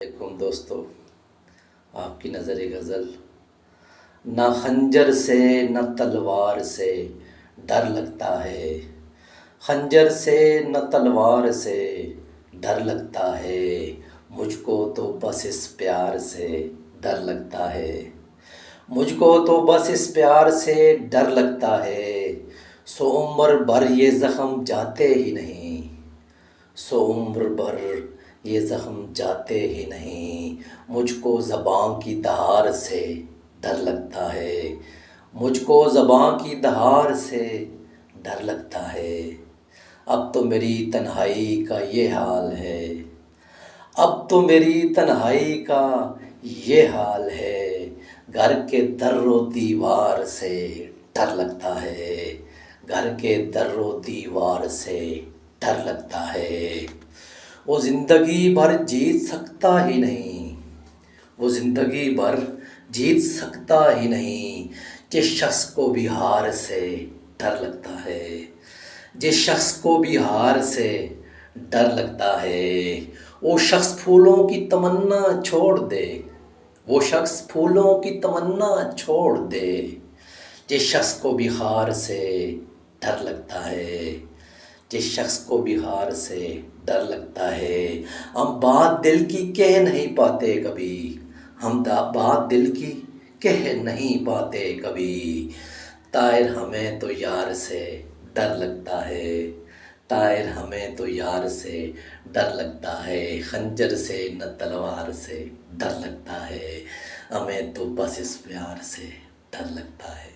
علیکم دوستو، آپ کی نظر غزل۔ نہ خنجر سے نہ تلوار سے ڈر لگتا ہے، خنجر سے نہ تلوار سے ڈر لگتا ہے، مجھ کو تو بس اس پیار سے ڈر لگتا ہے، مجھ کو تو بس اس پیار سے ڈر لگتا ہے، سو عمر بھر یہ زخم جاتے ہی نہیں، سو عمر بھر یہ زخم جاتے ہی نہیں، مجھ کو زباں کی دہار سے ڈر لگتا ہے، مجھ کو زباں کی دہار سے ڈر لگتا ہے، اب تو میری تنہائی کا یہ حال ہے، اب تو میری تنہائی کا یہ حال ہے، گھر کے در و دیوار سے ڈر لگتا ہے، گھر کے در و دیوار سے ڈر لگتا ہے، وہ زندگی بھر جیت سکتا ہی نہیں، وہ زندگی بھر جیت سکتا ہی نہیں، جس شخص کو بھی ہار سے ڈر لگتا ہے، جس شخص کو بھی ہار سے ڈر لگتا ہے، وہ شخص پھولوں کی تمنا چھوڑ دے، وہ شخص پھولوں کی تمنا چھوڑ دے، جس شخص کو بھی ہار سے ڈر لگتا ہے، جس شخص کو بھی ہار سے ڈر لگتا ہے، ہم بات دل کی کہہ نہیں پاتے کبھی، ہم بات دل کی کہہ نہیں پاتے کبھی، طاہر ہمیں تو یار سے ڈر لگتا ہے، طاہر ہمیں تو یار سے ڈر لگتا ہے، خنجر سے نہ تلوار سے ڈر لگتا ہے، ہمیں تو بس اس پیار سے ڈر لگتا ہے۔